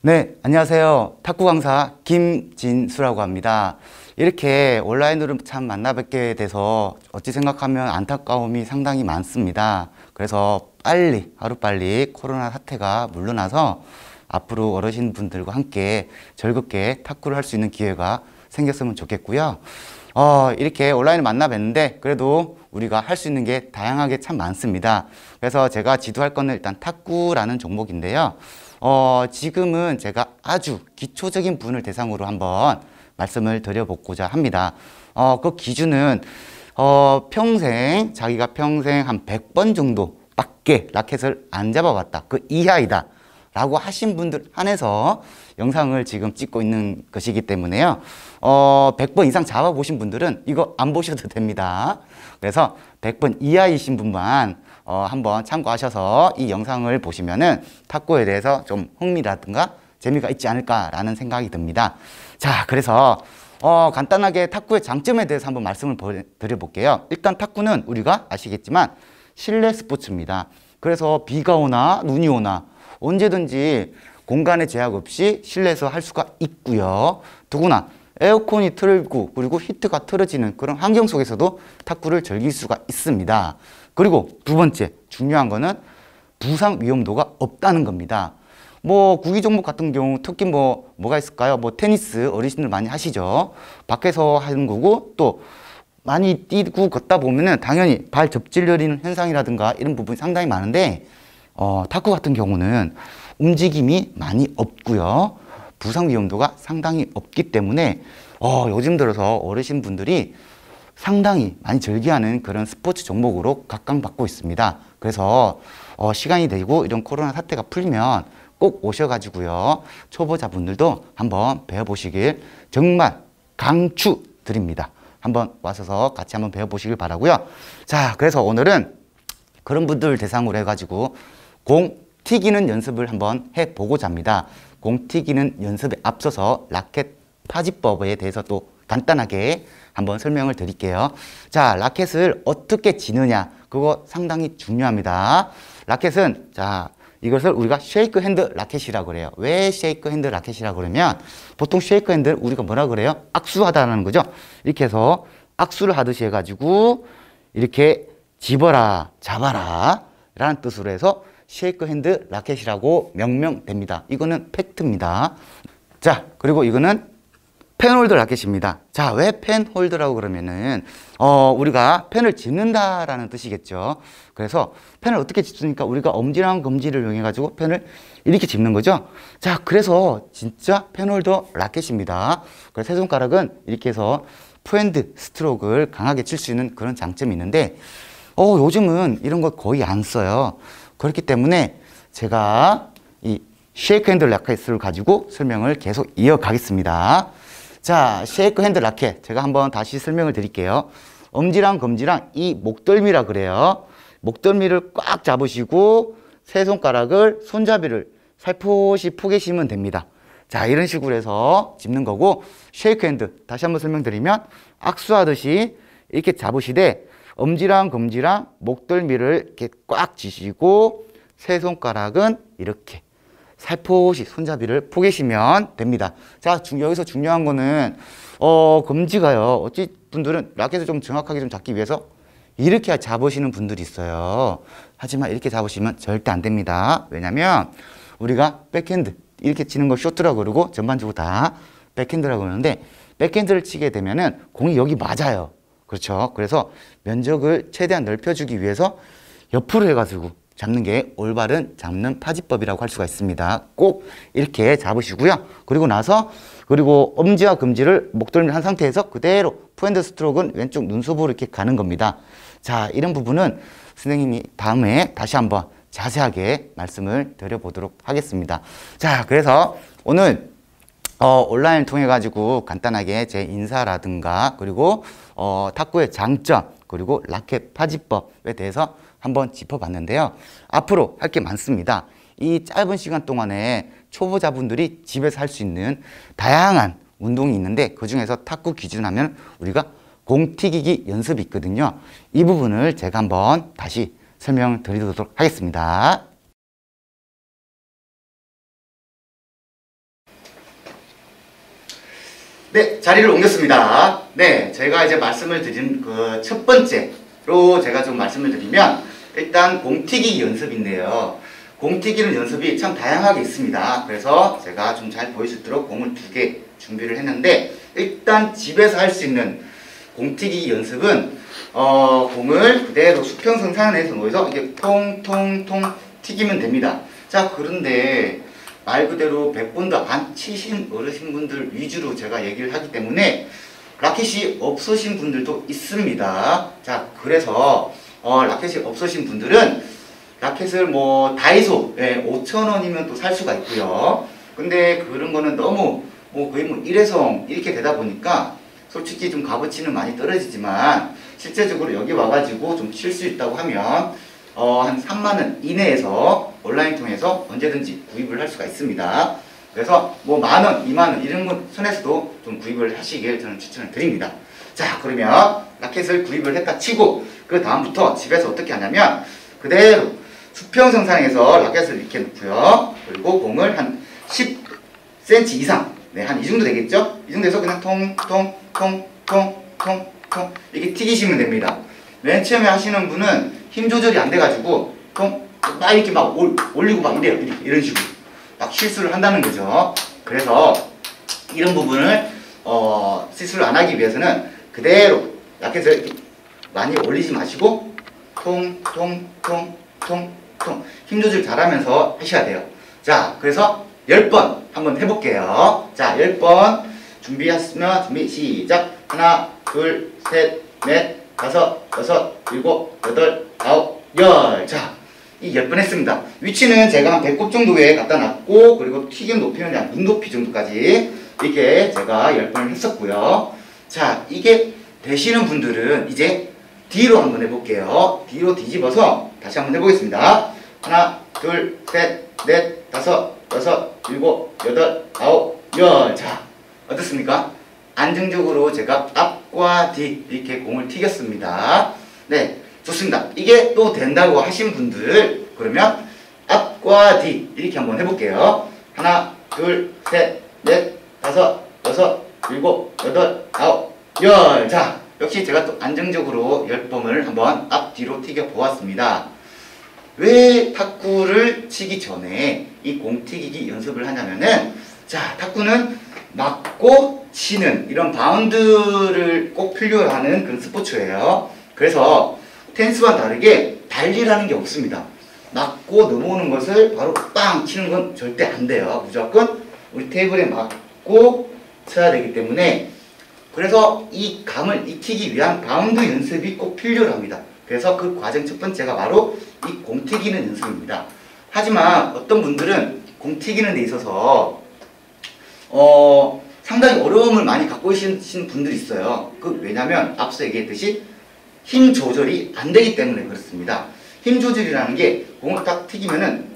네, 안녕하세요. 탁구 강사 김진수라고 합니다. 이렇게 온라인으로 참 만나 뵙게 돼서 어찌 생각하면 안타까움이 상당히 많습니다. 그래서 빨리, 하루빨리 코로나 사태가 물러나서 앞으로 어르신분들과 함께 즐겁게 탁구를 할 수 있는 기회가 생겼으면 좋겠고요. 이렇게 온라인을 만나 뵀는데 그래도 우리가 할 수 있는 게 다양하게 참 많습니다. 그래서 제가 지도할 거는 일단 탁구라는 종목인데요. 지금은 제가 아주 기초적인 분을 대상으로 한번 말씀을 드려보고자 합니다. 그 기준은 자기가 평생 한 100번 정도밖에 라켓을 안 잡아봤다. 그 이하이다. 라고 하신 분들 한해서 영상을 지금 찍고 있는 것이기 때문에요. 100번 이상 잡아보신 분들은 이거 안 보셔도 됩니다. 그래서 100번 이하이신 분만 한번 참고하셔서 이 영상을 보시면은 탁구에 대해서 좀 흥미라든가 재미가 있지 않을까라는 생각이 듭니다. 자, 그래서 간단하게 탁구의 장점에 대해서 한번 말씀을 드려볼게요. 일단 탁구는 우리가 아시겠지만 실내 스포츠입니다. 그래서 비가 오나 눈이 오나 언제든지 공간의 제약 없이 실내에서 할 수가 있고요. 더구나 에어컨이 틀고 그리고 히트가 틀어지는 그런 환경 속에서도 탁구를 즐길 수가 있습니다. 그리고 두 번째 중요한 거는 부상 위험도가 없다는 겁니다. 구기 종목 같은 경우 특히 뭐가 있을까요? 테니스 어르신들 많이 하시죠. 밖에서 하는 거고 또 많이 뛰고 걷다 보면은 당연히 발 접질려리는 현상이라든가 이런 부분이 상당히 많은데 탁구 같은 경우는 움직임이 많이 없고요. 부상 위험도가 상당히 없기 때문에 요즘 들어서 어르신분들이 상당히 많이 즐겨하는 그런 스포츠 종목으로 각광받고 있습니다. 그래서 시간이 되고 이런 코로나 사태가 풀리면 꼭 오셔가지고요. 초보자분들도 한번 배워보시길 정말 강추드립니다. 한번 와서 같이 한번 배워보시길 바라고요. 자, 그래서 오늘은 그런 분들 대상으로 해가지고 공 튀기는 연습을 한번 해보고자 합니다. 공 튀기는 연습에 앞서서 라켓 파지법에 대해서 또 간단하게 한번 설명을 드릴게요. 자, 라켓을 어떻게 치느냐 그거 상당히 중요합니다. 라켓은 이것을 우리가 쉐이크 핸드 라켓이라고 그래요. 왜 쉐이크 핸드 라켓이라고 그러면 보통 쉐이크 핸드를 우리가 뭐라 그래요? 악수하다라는 거죠. 이렇게 해서 악수를 하듯이 해가지고 이렇게 집어라 잡아라 라는 뜻으로 해서 쉐이크 핸드 라켓이라고 명명됩니다. 이거는 팩트입니다. 자, 그리고 이거는 펜홀더 라켓입니다. 자, 왜 펜홀더라고 그러면은 우리가 펜을 짚는다라는 뜻이겠죠. 그래서 펜을 어떻게 짚습니까? 우리가 엄지랑 검지를 이용해 가지고 펜을 이렇게 짚는 거죠. 자, 그래서 진짜 펜홀더 라켓입니다. 그래서 세 손가락은 이렇게 해서 포핸드 스트로크를 강하게 칠 수 있는 그런 장점이 있는데 요즘은 이런 거 거의 안 써요. 그렇기 때문에 제가 이 쉐이크 핸드 라켓을 가지고 설명을 계속 이어가겠습니다. 자, 쉐이크 핸드 라켓 제가 한번 다시 설명을 드릴게요. 엄지랑 검지랑 이 목덜미라 그래요. 목덜미를 꽉 잡으시고 세 손가락을 손잡이를 살포시 포개시면 됩니다. 자, 이런 식으로 해서 짚는 거고 쉐이크 핸드 다시 한번 설명드리면 악수하듯이 이렇게 잡으시되 엄지랑 검지랑 목덜미를 이렇게 꽉 쥐시고 세 손가락은 이렇게 살포시 손잡이를 포개시면 됩니다. 자, 여기서 중요한 거는 검지가요. 어찌 분들은 라켓을 좀 정확하게 좀 잡기 위해서 이렇게 잡으시는 분들이 있어요. 하지만 이렇게 잡으시면 절대 안 됩니다. 왜냐면 우리가 백핸드 이렇게 치는 걸 쇼트라고 그러고 전반적으로 다 백핸드라고 그러는데 백핸드를 치게 되면은 공이 여기 맞아요. 그렇죠. 그래서 면적을 최대한 넓혀주기 위해서 옆으로 해가지고 잡는 게 올바른 잡는 파지법이라고 할 수가 있습니다. 꼭 이렇게 잡으시고요. 그리고 엄지와 검지를 목덜미를 한 상태에서 그대로 포핸드 스트로크는 왼쪽 눈썹으로 이렇게 가는 겁니다. 자, 이런 부분은 선생님이 다음에 다시 한번 자세하게 말씀을 드려보도록 하겠습니다. 자, 그래서 오늘 온라인을 통해 가지고 간단하게 제 인사라든가 그리고 탁구의 장점 그리고 라켓 파지법에 대해서 한번 짚어봤는데요. 앞으로 할 게 많습니다. 이 짧은 시간 동안에 초보자분들이 집에서 할 수 있는 다양한 운동이 있는데 그중에서 탁구 기준하면 우리가 공 튀기기 연습이 있거든요. 이 부분을 제가 한번 다시 설명드리도록 하겠습니다. 네, 자리를 옮겼습니다. 네, 제가 이제 말씀을 드린 그 첫 번째로 제가 좀 말씀을 드리면 일단 공튀기 연습인데요. 공튀기는 연습이 참 다양하게 있습니다. 그래서 제가 좀 잘 보일 수 있도록 공을 2개 준비를 했는데 일단 집에서 할 수 있는 공튀기 연습은 공을 그대로 수평선 상에서 놓여서 이렇게 통통통 튀기면 됩니다. 자, 그런데 말 그대로 100번도 안 치신 어르신분들 위주로 제가 얘기를 하기 때문에 라켓이 없으신 분들도 있습니다. 자, 그래서 라켓이 없으신 분들은 라켓을 뭐 다이소 5,000원이면 또 살 수가 있고요. 근데 그런 거는 너무 거의 뭐 일회성 이렇게 되다 보니까 솔직히 좀 값어치는 많이 떨어지지만 실제적으로 여기 와가지고 좀 칠 수 있다고 하면 한 3만원 이내에서 온라인 통해서 언제든지 구입을 할 수가 있습니다. 그래서 뭐 만원, 2만원 이런 것 선에서도 좀 구입을 하시길 저는 추천을 드립니다. 자, 그러면 라켓을 구입을 했다 치고 그 다음부터 집에서 어떻게 하냐면 그대로 수평선 상에서 라켓을 이렇게 놓고요. 그리고 공을 한 10cm 이상, 네, 한 이 정도 되겠죠? 이 정도에서 그냥 통통통통통통 이렇게 튀기시면 됩니다. 맨 처음에 하시는 분은 힘 조절이 안 돼가지고 막 이렇게 막 올리고 막 이래요. 이런 식으로 막 실수를 한다는 거죠. 그래서 이런 부분을 실수를 안 하기 위해서는 그대로 라켓을 이렇게 많이 올리지 마시고 통통통통통 힘 조절 잘하면서 하셔야 돼요. 자, 그래서 10번 한번 해볼게요. 자, 10번 준비하시면 준비 시작. 하나, 둘, 셋, 넷, 다섯, 여섯, 일곱, 여덟, 아홉, 열. 자, 이 10번 했습니다. 위치는 제가 한 배꼽 정도에 갖다 놨고, 그리고 튀김 높이는 한 눈높이 정도까지 이렇게 제가 10번을 했었고요. 자, 이게 되시는 분들은 이제 뒤로 한번 해볼게요. 뒤로 뒤집어서 다시 한번 해보겠습니다. 하나, 둘, 셋, 넷, 다섯, 여섯, 일곱, 여덟, 아홉, 열. 자, 어떻습니까? 안정적으로 제가 앞과 뒤 이렇게 공을 튀겼습니다. 네, 좋습니다. 이게 또 된다고 하신 분들 그러면 앞과 뒤 이렇게 한번 해볼게요. 하나, 둘, 셋, 넷, 다섯, 여섯, 일곱, 여덟, 아홉, 열. 자, 역시 제가 또 안정적으로 10번을 한번 앞뒤로 튀겨 보았습니다. 왜 탁구를 치기 전에 이 공튀기기 연습을 하냐면은, 자, 탁구는 맞고 치는 이런 바운드를 꼭 필요로 하는 그런 스포츠예요. 그래서 테니스와 다르게 달리라는 게 없습니다. 맞고 넘어오는 것을 바로 빵 치는 건 절대 안 돼요. 무조건 우리 테이블에 맞고 쳐야 되기 때문에, 그래서 이 감을 익히기 위한 바운드 연습이 꼭 필요로 합니다. 그래서 그 과정 첫 번째가 바로 이 공튀기는 연습입니다. 하지만 어떤 분들은 공튀기는 데 있어서 상당히 어려움을 많이 갖고 계신 분들이 있어요. 왜냐면 앞서 얘기했듯이 힘 조절이 안 되기 때문에 그렇습니다. 힘 조절이라는 게 공을 딱 튀기면은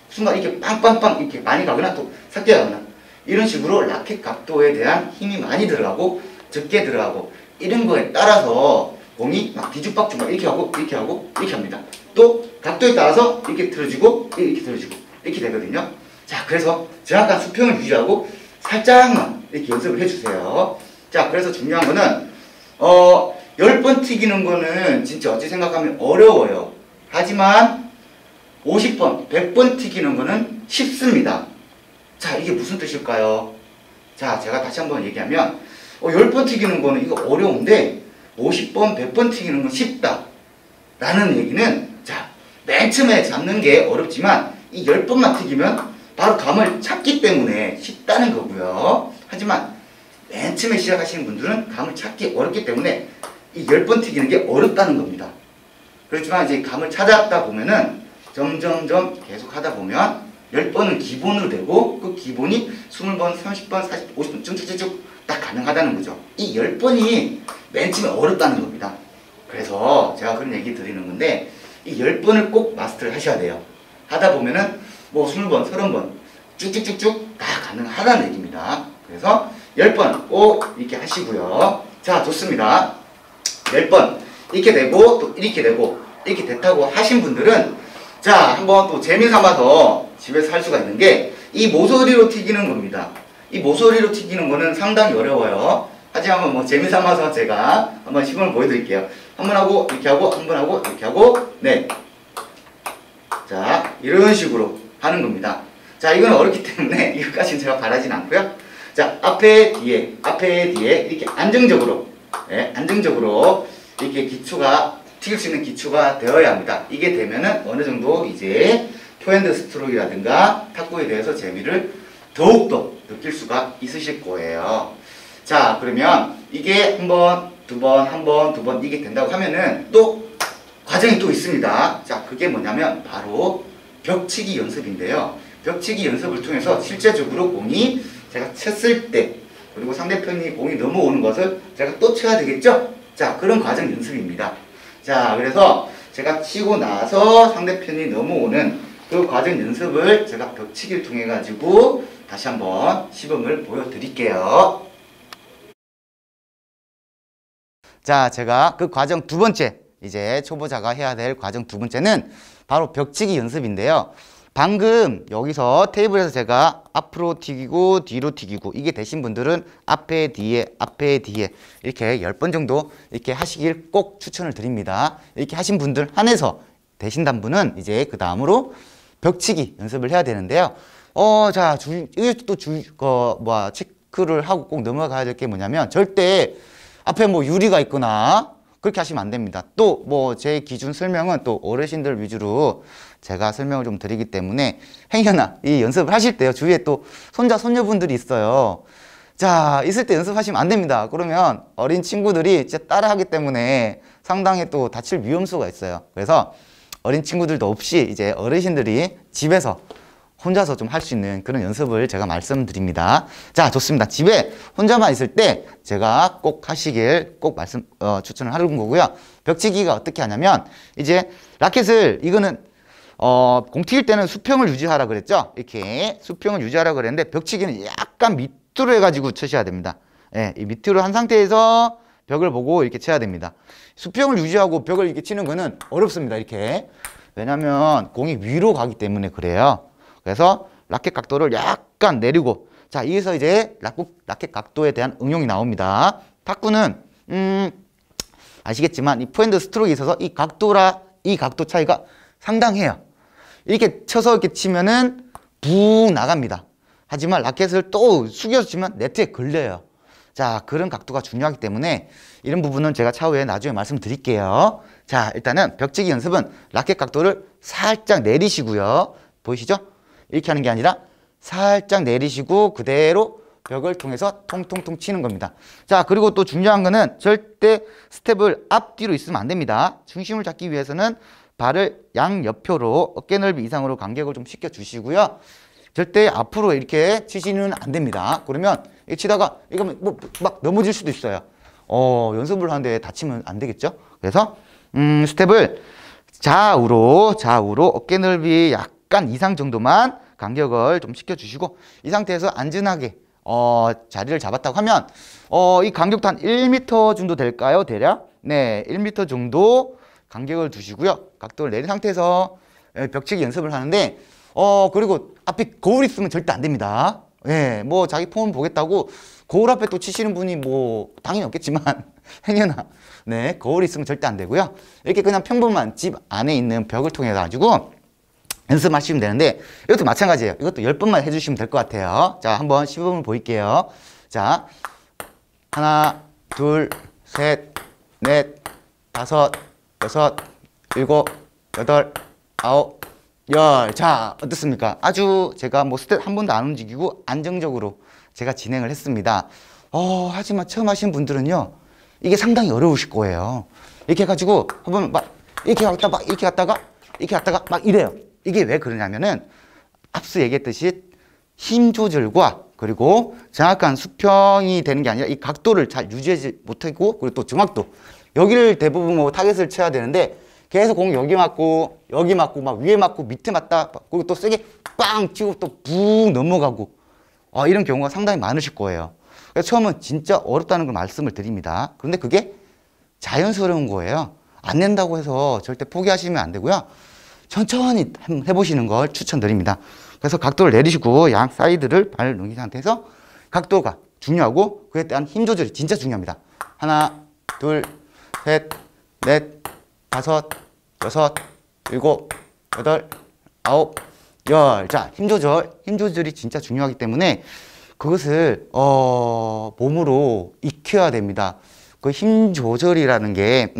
순간 이렇게 빵빵빵 이렇게 많이 가거나 또 삭게 가거나 이런 식으로 라켓 각도에 대한 힘이 많이 들어가고 적게 들어가고 이런 거에 따라서 공이 막 뒤죽박죽 막 이렇게 하고 이렇게 하고 이렇게 합니다. 또 각도에 따라서 이렇게 틀어지고 이렇게 틀어지고 이렇게 되거든요. 자, 그래서 정확한 수평을 유지하고 살짝만 이렇게 연습을 해주세요. 자, 그래서 중요한 거는 10번 튀기는 거는 진짜 어찌 생각하면 어려워요. 하지만 50번, 100번 튀기는 거는 쉽습니다. 자, 이게 무슨 뜻일까요? 자, 제가 다시 한번 얘기하면 10번 튀기는 거는 이거 어려운데 50번, 100번 튀기는 건 쉽다 라는 얘기는, 자, 맨 처음에 잡는 게 어렵지만 이 10번만 튀기면 바로 감을 찾기 때문에 쉽다는 거고요. 하지만 맨 처음에 시작하시는 분들은 감을 찾기 어렵기 때문에 이 10번 튀기는 게 어렵다는 겁니다. 그렇지만 이제 감을 찾았다 보면은 점점점 계속 하다 보면 10번은 기본으로 되고 그 기본이 20번, 30번, 40번, 50번 쭉쭉쭉 딱 가능하다는 거죠. 이 10번이 맨 처음에 어렵다는 겁니다. 그래서 제가 그런 얘기 드리는 건데 이 10번을 꼭 마스터를 하셔야 돼요. 하다 보면은 뭐 20번, 30번 쭉쭉쭉쭉 다 가능하다는 얘기입니다. 그래서 10번 꼭 이렇게 하시고요. 자, 좋습니다. 10번 이렇게 되고 또 이렇게 되고 이렇게 됐다고 하신 분들은, 자, 한번 또 재미 삼아서 집에서 할 수가 있는 게 이 모서리로 튀기는 겁니다. 이 모서리로 튀기는 거는 상당히 어려워요. 하지만 뭐 재미삼아서 제가 한번 시범을 보여드릴게요. 한 번 하고 이렇게 하고 한 번 하고 이렇게 하고 네. 자, 이런 식으로 하는 겁니다. 자, 이건 어렵기 때문에 이것까지는 제가 바라진 않고요. 자, 앞에 뒤에 이렇게 안정적으로, 네, 안정적으로 이렇게 기초가 튀길 수 있는 기초가 되어야 합니다. 이게 되면은 어느 정도 이제 포핸드 스트로크라든가 탁구에 대해서 재미를 더욱더 느낄 수가 있으실 거예요. 자, 그러면 이게 한 번, 두 번, 한 번, 두 번 이게 된다고 하면은 또 과정이 또 있습니다. 자, 그게 뭐냐면 바로 벽치기 연습인데요. 벽치기 연습을 통해서 실제적으로 공이 제가 쳤을 때 그리고 상대편이 공이 넘어오는 것을 제가 또 쳐야 되겠죠? 자, 그런 과정 연습입니다. 자, 그래서 제가 치고 나서 상대편이 넘어오는 그 과정 연습을 제가 벽치기를 통해 가지고 다시 한번 시범을 보여드릴게요. 자, 제가 그 과정 두 번째, 이제 초보자가 해야 될 과정 두 번째는 바로 벽치기 연습인데요. 방금 여기서 테이블에서 제가 앞으로 튀기고 뒤로 튀기고 이게 되신 분들은 앞에 뒤에 이렇게 10번 정도 이렇게 하시길 꼭 추천을 드립니다. 이렇게 하신 분들 한해서 되신다는 분은 이제 그 다음으로 벽치기 연습을 해야 되는데요. 자, 이것도 체크를 하고 꼭 넘어가야 될 게 뭐냐면 절대 앞에 뭐 유리가 있거나 그렇게 하시면 안 됩니다. 또 뭐 제 기준 설명은 또 어르신들 위주로 제가 설명을 좀 드리기 때문에 행여나 이 연습을 하실 때요. 주위에 또 손자, 손녀분들이 있어요. 자, 있을 때 연습하시면 안 됩니다. 그러면 어린 친구들이 진짜 따라하기 때문에 상당히 또 다칠 위험수가 있어요. 그래서 어린 친구들도 없이 이제 어르신들이 집에서 혼자서 좀 할 수 있는 그런 연습을 제가 말씀드립니다. 자, 좋습니다. 집에 혼자만 있을 때 제가 꼭 하시길 꼭 추천을 하는 거고요. 벽치기가 어떻게 하냐면 이제 라켓을 이거는 공 튀길 때는 수평을 유지하라 그랬죠. 이렇게 수평을 유지하라 그랬는데 벽치기는 약간 밑으로 해가지고 쳐셔야 됩니다. 예, 이 밑으로 한 상태에서 벽을 보고 이렇게 쳐야 됩니다. 수평을 유지하고 벽을 이렇게 치는 거는 어렵습니다. 이렇게. 왜냐면 공이 위로 가기 때문에 그래요. 그래서 라켓 각도를 약간 내리고, 자, 여기서 이제 라켓 각도에 대한 응용이 나옵니다. 탁구는 아시겠지만 이 포핸드 스트로크에 있어서 이 각도 차이가 상당해요. 이렇게 쳐서 이렇게 치면은 붕 나갑니다. 하지만 라켓을 또 숙여서 치면 네트에 걸려요. 자, 그런 각도가 중요하기 때문에 이런 부분은 제가 차후에 나중에 말씀드릴게요. 자, 일단은 벽치기 연습은 라켓 각도를 살짝 내리시고요. 보이시죠? 이렇게 하는 게 아니라 살짝 내리시고 그대로 벽을 통해서 통통통 치는 겁니다. 자, 그리고 또 중요한 거는 절대 스텝을 앞뒤로 있으면 안 됩니다. 중심을 잡기 위해서는 발을 양옆표로 어깨 넓이 이상으로 간격을 좀 시켜 주시고요. 절대 앞으로 이렇게 치시는 안 됩니다. 그러면 치다가 이거 뭐 막 넘어질 수도 있어요. 연습을 하는데 다치면 안 되겠죠? 그래서 스텝을 좌우로 어깨 넓이 약간 이상 정도만 간격을 좀 시켜주시고 이 상태에서 안전하게 자리를 잡았다고 하면 이 간격도 한 1m 정도 될까요? 대략? 네, 1m 정도 간격을 두시고요. 각도를 내린 상태에서 벽치기 연습을 하는데 그리고 앞에 거울 있으면 절대 안 됩니다. 예, 뭐 자기 폼을 보겠다고 거울 앞에 또 치시는 분이 뭐 당연히 없겠지만 행여나 네, 거울이 있으면 절대 안 되고요. 이렇게 그냥 평범한 집 안에 있는 벽을 통해 가지고 연습하시면 되는데 이것도 마찬가지예요. 이것도 10번만 해주시면 될 것 같아요. 자, 한번 시범을 보일게요. 자, 하나, 둘, 셋, 넷, 다섯, 여섯, 일곱, 여덟, 아홉, 열. 자, 어떻습니까? 아주 제가 뭐 스텝 한 번도 안 움직이고 안정적으로 제가 진행을 했습니다. 하지만 처음 하신 분들은요, 이게 상당히 어려우실 거예요. 이렇게 해가지고 한번 막 이렇게 갔다가 막 이렇게 갔다가 이렇게 갔다가 막 이래요. 이게 왜 그러냐면은 앞서 얘기했듯이 힘 조절과 그리고 정확한 수평이 되는 게 아니라 이 각도를 잘 유지하지 못하고 그리고 또 정확도 여기를 대부분 뭐 타겟을 쳐야 되는데 계속 공 여기 맞고 막 위에 맞고 밑에 맞다 그리고 또 세게 빵 치고 또 붕 넘어가고 이런 경우가 상당히 많으실 거예요. 그래서 처음은 진짜 어렵다는 걸 말씀을 드립니다. 그런데 그게 자연스러운 거예요. 안 된다고 해서 절대 포기하시면 안 되고요. 천천히 해보시는 걸 추천드립니다. 그래서 각도를 내리시고 양 사이드를 발을 넘긴 상태에서 각도가 중요하고 그에 대한 힘 조절이 진짜 중요합니다. 하나, 둘, 셋, 넷, 다섯, 여섯, 일곱, 여덟, 아홉, 열. 자, 힘 조절이 진짜 중요하기 때문에 그것을 몸으로 익혀야 됩니다. 그 힘 조절이라는 게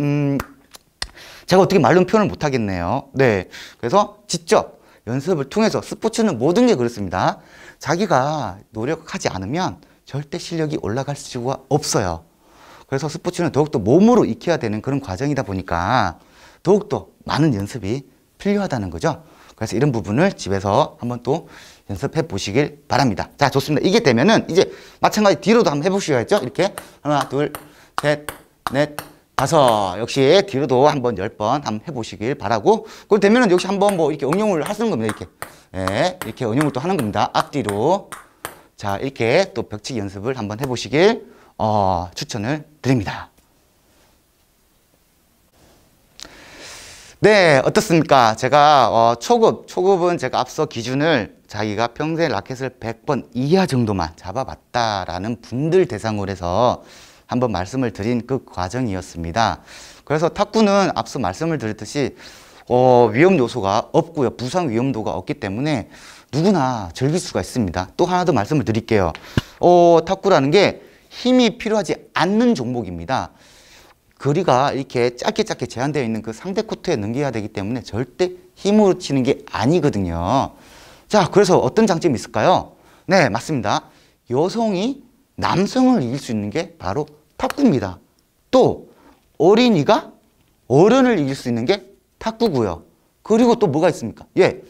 제가 어떻게 말로 표현을 못 하겠네요. 네, 그래서 직접 연습을 통해서 스포츠는 모든 게 그렇습니다. 자기가 노력하지 않으면 절대 실력이 올라갈 수가 없어요. 그래서 스포츠는 더욱더 몸으로 익혀야 되는 그런 과정이다 보니까 더욱더 많은 연습이 필요하다는 거죠. 그래서 이런 부분을 집에서 한번 또 연습해 보시길 바랍니다. 자, 좋습니다. 이게 되면은 이제 마찬가지 뒤로도 한번 해보시겠죠? 이렇게 하나, 둘, 셋, 넷, 다섯. 역시 뒤로도 한번 10번 한번 해보시길 바라고, 그걸 되면은 역시 한번 뭐 이렇게 응용을 하시는 겁니다. 이렇게. 예, 이렇게 응용을 또 하는 겁니다. 앞뒤로. 자, 이렇게 또 벽치기 연습을 한번 해보시길 추천을 드립니다. 네, 어떻습니까? 제가 초급은 제가 앞서 기준을 자기가 평소에 라켓을 100번 이하 정도만 잡아봤다라는 분들 대상으로 해서 한번 말씀을 드린 그 과정이었습니다. 그래서 탁구는 앞서 말씀을 드렸듯이 위험 요소가 없고요. 부상 위험도가 없기 때문에 누구나 즐길 수가 있습니다. 또 하나 더 말씀을 드릴게요. 탁구라는 게 힘이 필요하지 않는 종목입니다. 거리가 이렇게 짧게 제한되어 있는 그 상대 코트에 넘겨야 되기 때문에 절대 힘으로 치는 게 아니거든요. 자, 그래서 어떤 장점이 있을까요? 네, 맞습니다. 여성이 남성을 이길 수 있는 게 바로 탁구입니다. 또 어린이가 어른을 이길 수 있는 게 탁구고요. 그리고 또 뭐가 있습니까? 예,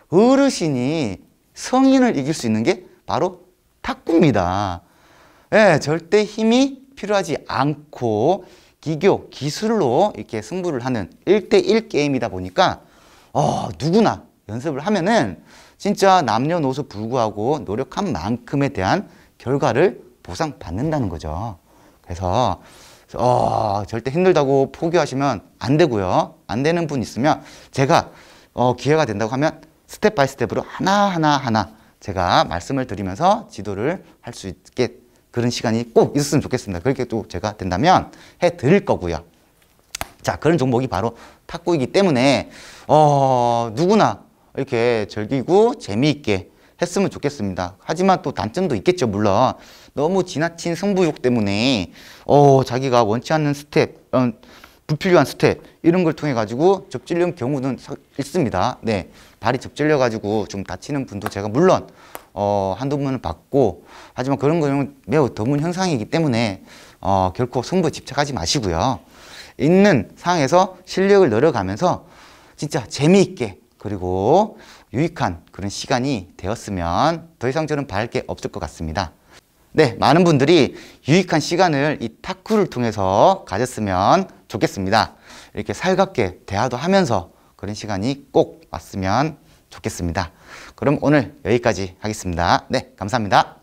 어르신이 성인을 이길 수 있는 게 바로 탁구입니다. 예, 절대 힘이 필요하지 않고 기술로 이렇게 승부를 하는 1대1 게임이다 보니까 누구나 연습을 하면은 진짜 남녀노소 불구하고 노력한 만큼에 대한 결과를 보상받는다는 거죠. 그래서 절대 힘들다고 포기하시면 안 되고요. 안 되는 분 있으면 제가 기회가 된다고 하면 스텝 바이 스텝으로 하나 제가 말씀을 드리면서 지도를 할 수 있게 그런 시간이 꼭 있었으면 좋겠습니다. 그렇게 또 제가 된다면 해 드릴 거고요. 자, 그런 종목이 바로 탁구이기 때문에 누구나 이렇게 즐기고 재미있게 했으면 좋겠습니다. 하지만 또 단점도 있겠죠. 물론 너무 지나친 승부욕 때문에 자기가 원치 않는 스텝, 불필요한 스텝 이런 걸 통해 가지고 접질린 경우는 있습니다. 네, 발이 접질려 가지고 좀 다치는 분도 제가 물론 한두 번을 봤고, 하지만 그런 거는 매우 드문 현상이기 때문에 결코 승부에 집착하지 마시고요. 있는 상황에서 실력을 늘어가면서 진짜 재미있게 그리고 유익한 그런 시간이 되었으면 더 이상 저는 바랄 게 없을 것 같습니다. 네, 많은 분들이 유익한 시간을 이 탁구를 통해서 가졌으면 좋겠습니다. 이렇게 살갑게 대화도 하면서 그런 시간이 꼭 왔으면 좋겠습니다. 그럼 오늘 여기까지 하겠습니다. 네, 감사합니다.